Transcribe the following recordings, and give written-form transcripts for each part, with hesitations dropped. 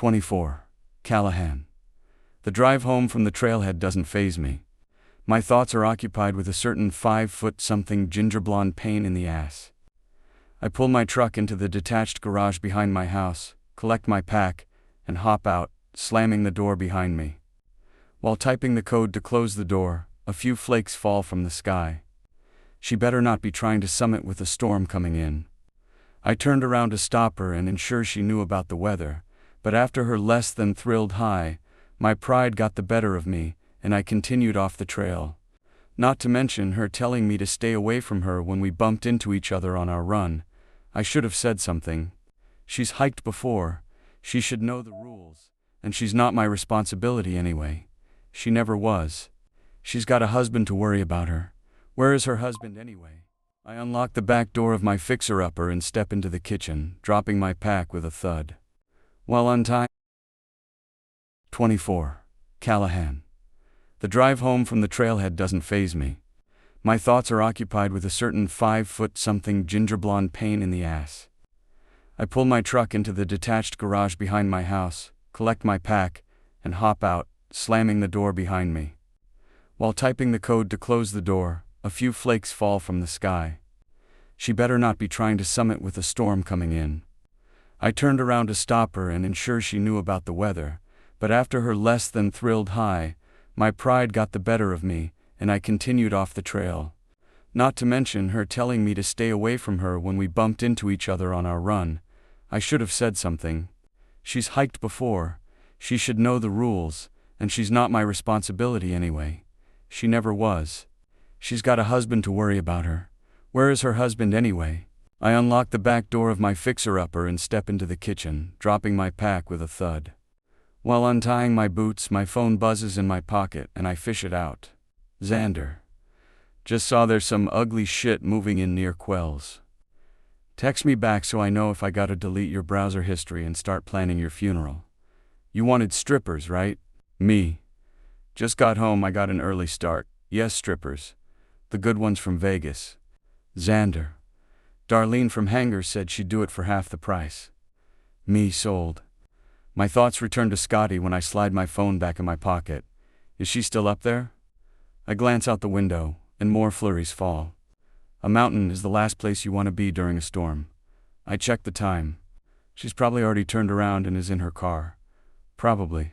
24. Callahan. The drive home from the trailhead doesn't faze me. My thoughts are occupied with a certain 5-foot-something ginger blonde pain in the ass. I pull my truck into the detached garage behind my house, collect my pack, and hop out, slamming the door behind me. While typing the code to close the door, a few flakes fall from the sky. She better not be trying to summit with a storm coming in. I turned around to stop her and ensure she knew about the weather, but after her less than thrilled hi, my pride got the better of me, and I continued off the trail. Not to mention her telling me to stay away from her when we bumped into each other on our run. I should have said something. She's hiked before. She should know the rules, and she's not my responsibility anyway. She never was. She's got a husband to worry about her. Where is her husband anyway? I unlock the back door of my fixer-upper and step into the kitchen, dropping my pack with a thud. While untying 24. Callahan. The drive home from the trailhead doesn't faze me. My thoughts are occupied with a certain 5-foot-something ginger blonde pain in the ass. I pull my truck into the detached garage behind my house, collect my pack, and hop out, slamming the door behind me. While typing the code to close the door, a few flakes fall from the sky. She better not be trying to summit with a storm coming in. I turned around to stop her and ensure she knew about the weather, but after her less than thrilled hi, my pride got the better of me, and I continued off the trail. Not to mention her telling me to stay away from her when we bumped into each other on our run. I should have said something. She's hiked before. She should know the rules, and she's not my responsibility anyway. She never was. She's got a husband to worry about her. Where is her husband anyway? I unlock the back door of my fixer-upper and step into the kitchen, dropping my pack with a thud. While untying my boots, my phone buzzes in my pocket and I fish it out. Xander. Just saw there's some ugly shit moving in near Quells. Text me back so I know if I gotta delete your browser history and start planning your funeral. You wanted strippers, right? Me. Just got home, I got an early start. Yes, strippers. The good ones from Vegas. Xander. Darlene from Hanger said she'd do it for half the price. Me sold. My thoughts return to Scotty when I slide my phone back in my pocket. Is she still up there? I glance out the window, and more flurries fall. A mountain is the last place you want to be during a storm. I check the time. She's probably already turned around and is in her car. Probably.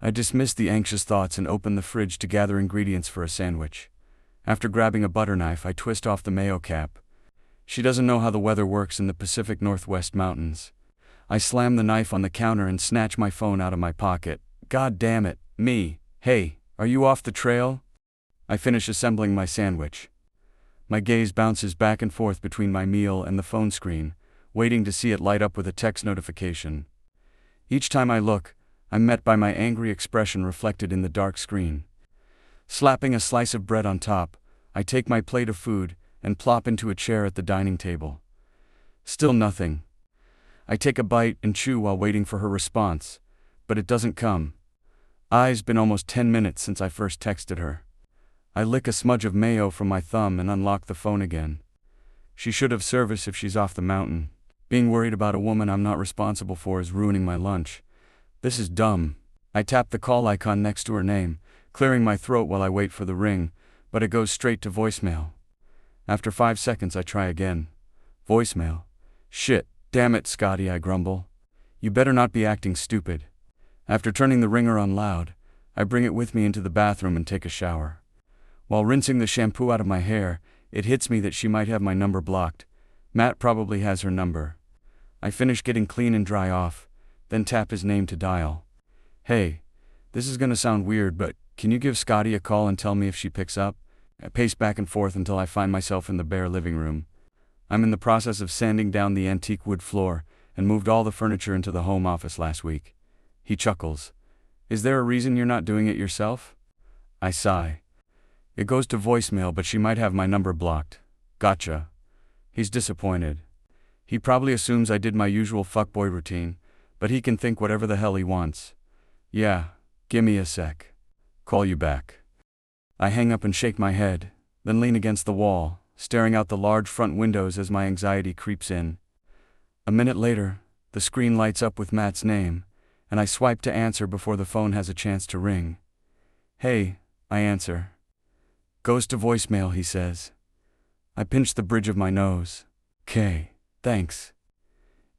I dismiss the anxious thoughts and open the fridge to gather ingredients for a sandwich. After grabbing a butter knife, I twist off the mayo cap. She doesn't know how the weather works in the Pacific Northwest mountains. I slam the knife on the counter and snatch my phone out of my pocket. God damn it, me. Hey, are you off the trail? I finish assembling my sandwich. My gaze bounces back and forth between my meal and the phone screen, waiting to see it light up with a text notification. Each time I look, I'm met by my angry expression reflected in the dark screen. Slapping a slice of bread on top, I take my plate of food and plop into a chair at the dining table. Still nothing. I take a bite and chew while waiting for her response, but it doesn't come. It's been almost 10 minutes since I first texted her. I lick a smudge of mayo from my thumb and unlock the phone again. She should have service if she's off the mountain. Being worried about a woman I'm not responsible for is ruining my lunch. This is dumb. I tap the call icon next to her name, clearing my throat while I wait for the ring, but it goes straight to voicemail. After 5 seconds I try again. Voicemail. Shit, damn it, Scotty, I grumble. You better not be acting stupid. After turning the ringer on loud, I bring it with me into the bathroom and take a shower. While rinsing the shampoo out of my hair, it hits me that she might have my number blocked. Matt probably has her number. I finish getting clean and dry off, then tap his name to dial. Hey, this is gonna sound weird, but can you give Scotty a call and tell me if she picks up? I pace back and forth until I find myself in the bare living room. I'm in the process of sanding down the antique wood floor and moved all the furniture into the home office last week. He chuckles. Is there a reason you're not doing it yourself? I sigh. It goes to voicemail, but she might have my number blocked. Gotcha. He's disappointed. He probably assumes I did my usual fuckboy routine, but he can think whatever the hell he wants. Yeah, gimme a sec. Call you back. I hang up and shake my head, then lean against the wall, staring out the large front windows as my anxiety creeps in. A minute later, the screen lights up with Matt's name, and I swipe to answer before the phone has a chance to ring. "Hey," I answer. "Goes to voicemail," he says. I pinch the bridge of my nose. "'Kay, thanks."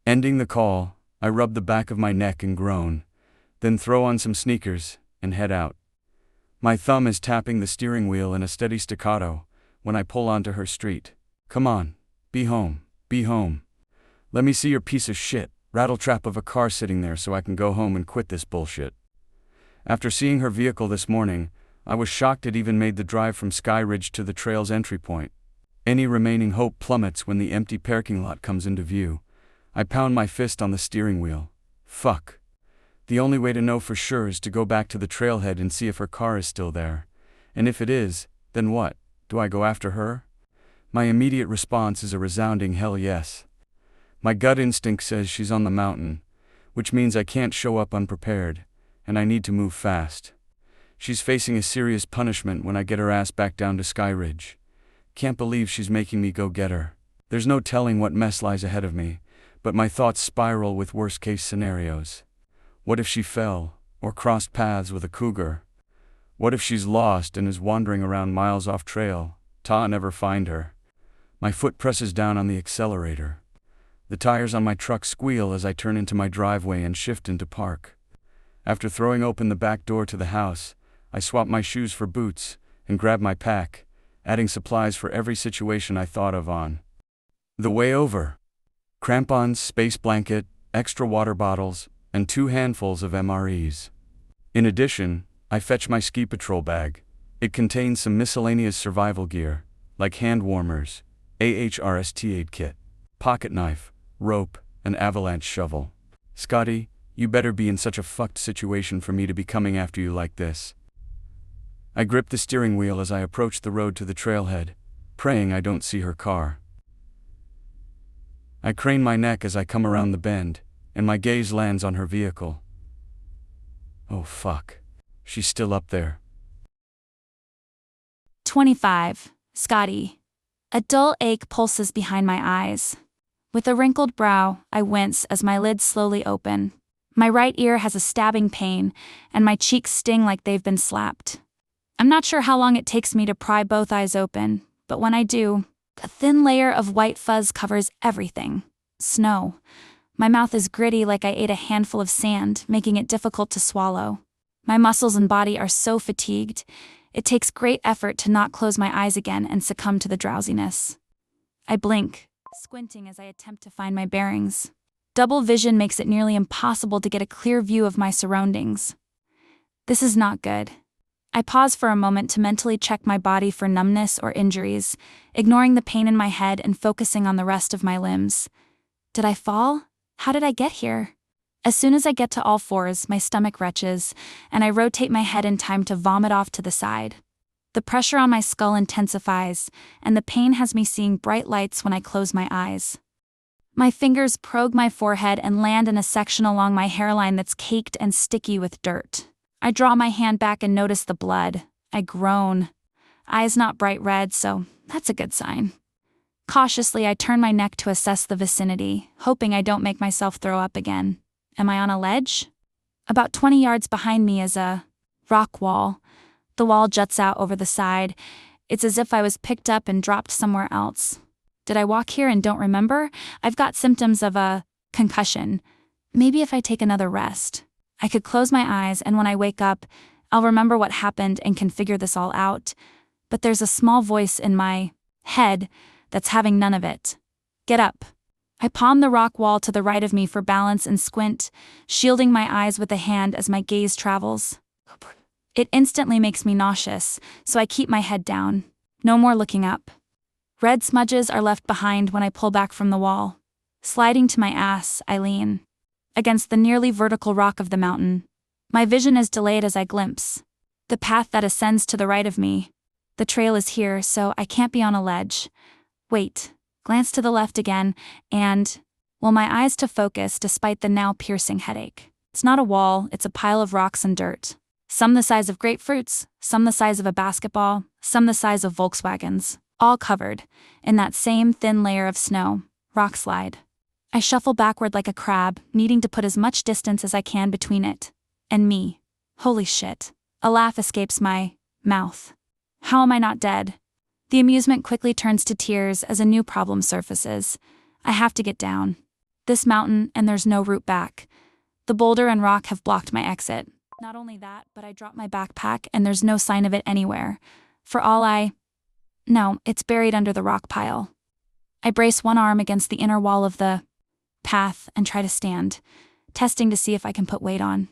Ending the call, I rub the back of my neck and groan, then throw on some sneakers and head out. My thumb is tapping the steering wheel in a steady staccato when I pull onto her street. "Come on, be home, be home. Let me see your piece of shit rattletrap of a car sitting there so I can go home and quit this bullshit." After seeing her vehicle this morning, I was shocked it even made the drive from Sky Ridge to the trail's entry point. Any remaining hope plummets when the empty parking lot comes into view. I pound my fist on the steering wheel. Fuck. The only way to know for sure is to go back to the trailhead and see if her car is still there. And if it is, then what? Do I go after her? My immediate response is a resounding hell yes. My gut instinct says she's on the mountain, which means I can't show up unprepared, and I need to move fast. She's facing a serious punishment when I get her ass back down to Sky Ridge. Can't believe she's making me go get her. There's no telling what mess lies ahead of me, but my thoughts spiral with worst-case scenarios. What if she fell, or crossed paths with a cougar? What if she's lost and is wandering around miles off trail? Ta never find her. My foot presses down on the accelerator. The tires on my truck squeal as I turn into my driveway and shift into park. After throwing open the back door to the house, I swap my shoes for boots and grab my pack, adding supplies for every situation I thought of on the way over. Crampons, space blanket, extra water bottles, and 2 handfuls of MREs. In addition, I fetch my ski patrol bag. It contains some miscellaneous survival gear, like hand warmers, AHRST aid kit, pocket knife, rope, and avalanche shovel. "Scotty, you better be in such a fucked situation for me to be coming after you like this." I grip the steering wheel as I approach the road to the trailhead, praying I don't see her car. I crane my neck as I come around the bend, and my gaze lands on her vehicle. Oh fuck. She's still up there. 25. Scotty. A dull ache pulses behind my eyes. With a wrinkled brow, I wince as my lids slowly open. My right ear has a stabbing pain, and my cheeks sting like they've been slapped. I'm not sure how long it takes me to pry both eyes open, but when I do, a thin layer of white fuzz covers everything. Snow. My mouth is gritty like I ate a handful of sand, making it difficult to swallow. My muscles and body are so fatigued, it takes great effort to not close my eyes again and succumb to the drowsiness. I blink, squinting as I attempt to find my bearings. Double vision makes it nearly impossible to get a clear view of my surroundings. This is not good. I pause for a moment to mentally check my body for numbness or injuries, ignoring the pain in my head and focusing on the rest of my limbs. Did I fall? How did I get here? As soon as I get to all fours, my stomach retches, and I rotate my head in time to vomit off to the side. The pressure on my skull intensifies, and the pain has me seeing bright lights when I close my eyes. My fingers probe my forehead and land in a section along my hairline that's caked and sticky with dirt. I draw my hand back and notice the blood. I groan. Eyes not bright red, so that's a good sign. Cautiously, I turn my neck to assess the vicinity, hoping I don't make myself throw up again. Am I on a ledge? About 20 yards behind me is a rock wall. The wall juts out over the side. It's as if I was picked up and dropped somewhere else. Did I walk here and don't remember? I've got symptoms of a concussion. Maybe if I take another rest. I could close my eyes, and when I wake up, I'll remember what happened and can figure this all out. But there's a small voice in my head that's having none of it. Get up. I palm the rock wall to the right of me for balance and squint, shielding my eyes with a hand as my gaze travels. It instantly makes me nauseous, so I keep my head down. No more looking up. Red smudges are left behind when I pull back from the wall. Sliding to my ass, I lean against the nearly vertical rock of the mountain. My vision is delayed as I glimpse the path that ascends to the right of me. The trail is here, so I can't be on a ledge. Wait. Glance to the left again, and, my eyes to focus despite the now piercing headache. It's not a wall, it's a pile of rocks and dirt. Some the size of grapefruits, some the size of a basketball, some the size of Volkswagens, all covered in that same thin layer of snow, rock slide. I shuffle backward like a crab, needing to put as much distance as I can between it and me. Holy shit. A laugh escapes my mouth. How am I not dead? The amusement quickly turns to tears as a new problem surfaces. I have to get down this mountain, and there's no route back. The boulder and rock have blocked my exit. Not only that, but I dropped my backpack and there's no sign of it anywhere. No, it's buried under the rock pile. I brace one arm against the inner wall of the path and try to stand, testing to see if I can put weight on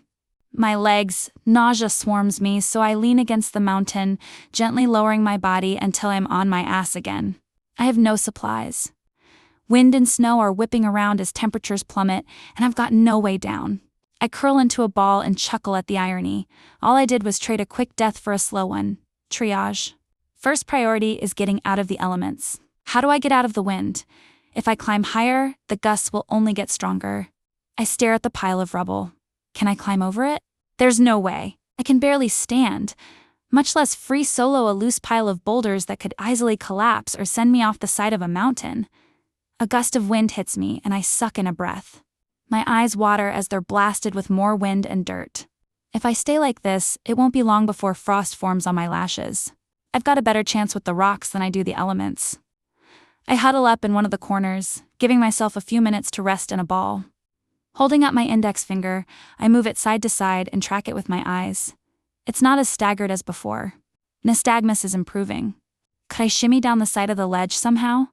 my legs. Nausea swarms me, so I lean against the mountain, gently lowering my body until I'm on my ass again. I have no supplies. Wind and snow are whipping around as temperatures plummet, and I've got no way down. I curl into a ball and chuckle at the irony. All I did was trade a quick death for a slow one. Triage. First priority is getting out of the elements. How do I get out of the wind? If I climb higher, the gusts will only get stronger. I stare at the pile of rubble. Can I climb over it? There's no way. I can barely stand, much less free solo a loose pile of boulders that could easily collapse or send me off the side of a mountain. A gust of wind hits me and I suck in a breath. My eyes water as they're blasted with more wind and dirt. If I stay like this, it won't be long before frost forms on my lashes. I've got a better chance with the rocks than I do the elements. I huddle up in one of the corners, giving myself a few minutes to rest in a ball. Holding up my index finger, I move it side to side and track it with my eyes. It's not as staggered as before. Nystagmus is improving. Could I shimmy down the side of the ledge somehow?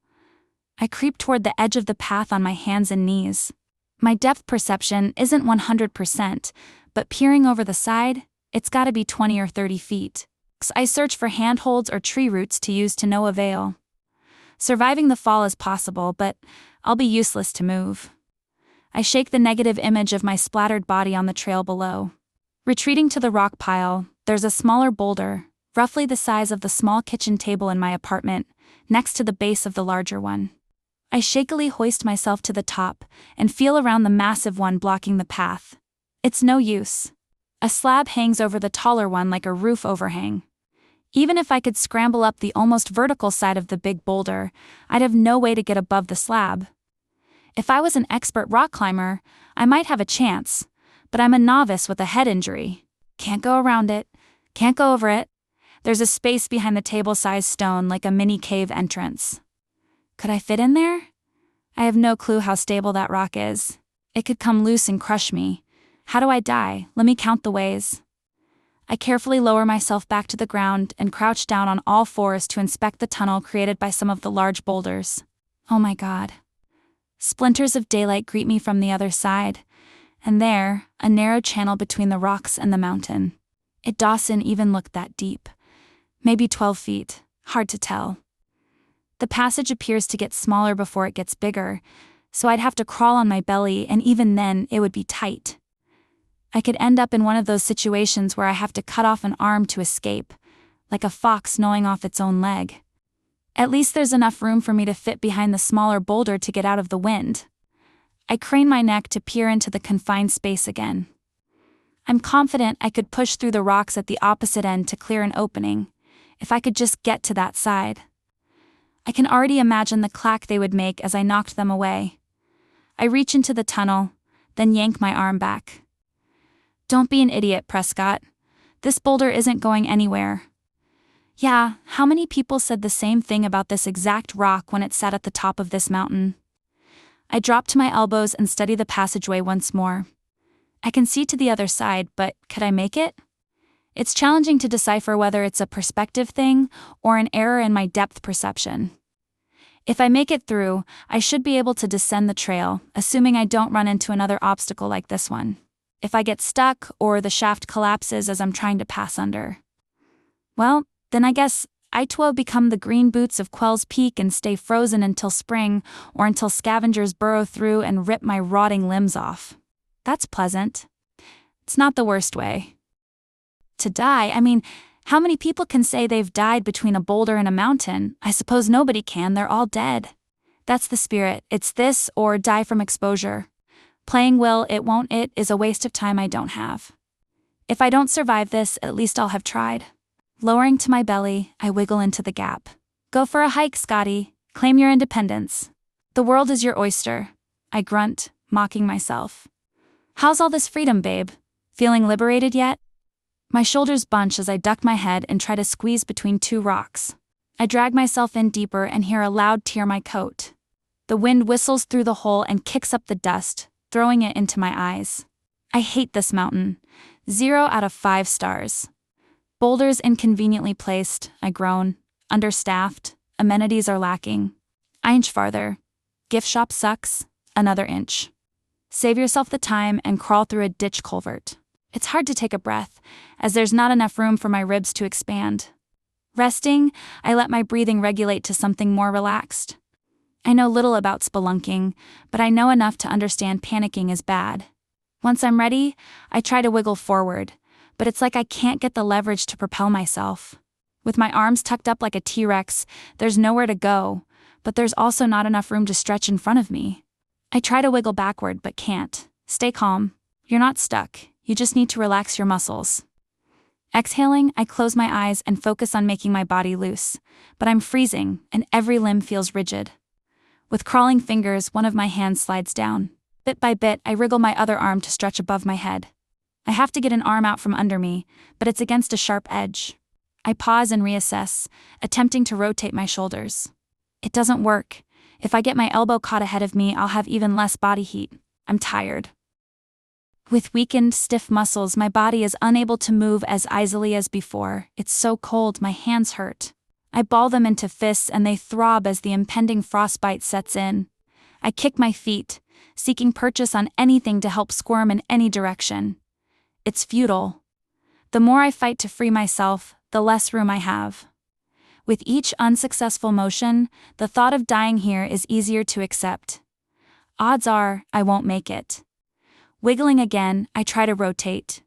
I creep toward the edge of the path on my hands and knees. My depth perception isn't 100%, but peering over the side, it's gotta be 20 or 30 feet. I search for handholds or tree roots to use to no avail. Surviving the fall is possible, but I'll be useless to move. I shake the negative image of my splattered body on the trail below. Retreating to the rock pile, there's a smaller boulder, roughly the size of the small kitchen table in my apartment, next to the base of the larger one. I shakily hoist myself to the top and feel around the massive one blocking the path. It's no use. A slab hangs over the taller one like a roof overhang. Even if I could scramble up the almost vertical side of the big boulder, I'd have no way to get above the slab. If I was an expert rock climber, I might have a chance, but I'm a novice with a head injury. Can't go around it, can't go over it. There's a space behind the table-sized stone like a mini cave entrance. Could I fit in there? I have no clue how stable that rock is. It could come loose and crush me. How do I die? Let me count the ways. I carefully lower myself back to the ground and crouch down on all fours to inspect the tunnel created by some of the large boulders. Oh my God. Splinters of daylight greet me from the other side, and there, a narrow channel between the rocks and the mountain. It doesn't even look that deep. Maybe 12 feet, hard to tell. The passage appears to get smaller before it gets bigger, so I'd have to crawl on my belly, and even then, it would be tight. I could end up in one of those situations where I have to cut off an arm to escape, like a fox gnawing off its own leg. At least there's enough room for me to fit behind the smaller boulder to get out of the wind. I crane my neck to peer into the confined space again. I'm confident I could push through the rocks at the opposite end to clear an opening, if I could just get to that side. I can already imagine the clack they would make as I knocked them away. I reach into the tunnel, then yank my arm back. Don't be an idiot, Prescott. This boulder isn't going anywhere. Yeah, how many people said the same thing about this exact rock when it sat at the top of this mountain? I drop to my elbows and study the passageway once more. I can see to the other side, but could I make it? It's challenging to decipher whether it's a perspective thing or an error in my depth perception. If I make it through, I should be able to descend the trail, assuming I don't run into another obstacle like this one. If I get stuck or the shaft collapses as I'm trying to pass under, well, then I guess I too become the green boots of Quell's Peak and stay frozen until spring or until scavengers burrow through and rip my rotting limbs off. That's pleasant. It's not the worst way to die. I mean, how many people can say they've died between a boulder and a mountain? I suppose nobody can, they're all dead. That's the spirit. It's this or die from exposure. Playing will it won't it is a waste of time I don't have. If I don't survive this, at least I'll have tried. Lowering to my belly, I wiggle into the gap. Go for a hike, Scotty. Claim your independence. The world is your oyster. I grunt, mocking myself. How's all this freedom, babe? Feeling liberated yet? My shoulders bunch as I duck my head and try to squeeze between two rocks. I drag myself in deeper and hear a loud tear my coat. The wind whistles through the hole and kicks up the dust, throwing it into my eyes. I hate this mountain. 0 out of 5 stars. Boulders inconveniently placed, I groan. Understaffed, amenities are lacking. I inch farther. Gift shop sucks, another inch. Save yourself the time and crawl through a ditch culvert. It's hard to take a breath, as there's not enough room for my ribs to expand. Resting, I let my breathing regulate to something more relaxed. I know little about spelunking, but I know enough to understand panicking is bad. Once I'm ready, I try to wiggle forward, but it's like I can't get the leverage to propel myself. With my arms tucked up like a T-Rex, there's nowhere to go, but there's also not enough room to stretch in front of me. I try to wiggle backward but can't. Stay calm. You're not stuck. You just need to relax your muscles. Exhaling, I close my eyes and focus on making my body loose, but I'm freezing and every limb feels rigid. With crawling fingers, one of my hands slides down. Bit by bit, I wriggle my other arm to stretch above my head. I have to get an arm out from under me, but it's against a sharp edge. I pause and reassess, attempting to rotate my shoulders. It doesn't work. If I get my elbow caught ahead of me, I'll have even less body heat. I'm tired. With weakened, stiff muscles, my body is unable to move as easily as before. It's so cold, my hands hurt. I ball them into fists and they throb as the impending frostbite sets in. I kick my feet, seeking purchase on anything to help squirm in any direction. It's futile. The more I fight to free myself, the less room I have. With each unsuccessful motion, the thought of dying here is easier to accept. Odds are, I won't make it. Wiggling again, I try to rotate.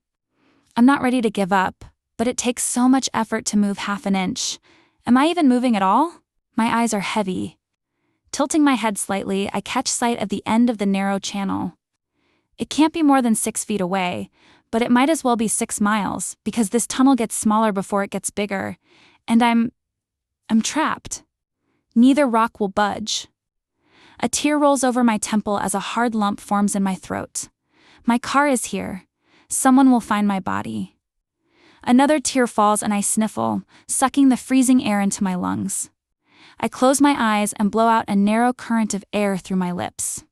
I'm not ready to give up, but it takes so much effort to move half an inch. Am I even moving at all? My eyes are heavy. Tilting my head slightly, I catch sight of the end of the narrow channel. It can't be more than 6 feet away, but it might as well be 6 miles, because this tunnel gets smaller before it gets bigger, and I'm trapped. Neither rock will budge. A tear rolls over my temple as a hard lump forms in my throat. My car is here. Someone will find my body. Another tear falls and I sniffle, sucking the freezing air into my lungs. I close my eyes and blow out a narrow current of air through my lips.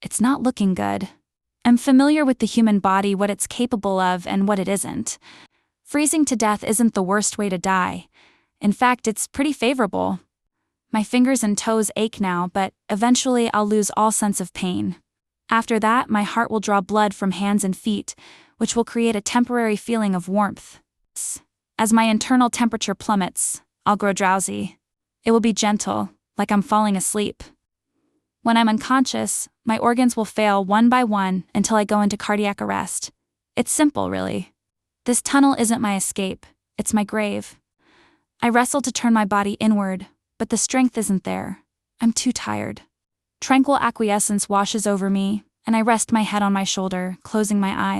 It's not looking good. I'm familiar with the human body, what it's capable of and what it isn't. Freezing to death isn't the worst way to die. In fact, it's pretty favorable. My fingers and toes ache now, but eventually I'll lose all sense of pain. After that, my heart will draw blood from hands and feet, which will create a temporary feeling of warmth. As my internal temperature plummets, I'll grow drowsy. It will be gentle, like I'm falling asleep. When I'm unconscious, my organs will fail one by one until I go into cardiac arrest. It's simple, really. This tunnel isn't my escape, it's my grave. I wrestle to turn my body inward, but the strength isn't there. I'm too tired. Tranquil acquiescence washes over me, and I rest my head on my shoulder, closing my eyes.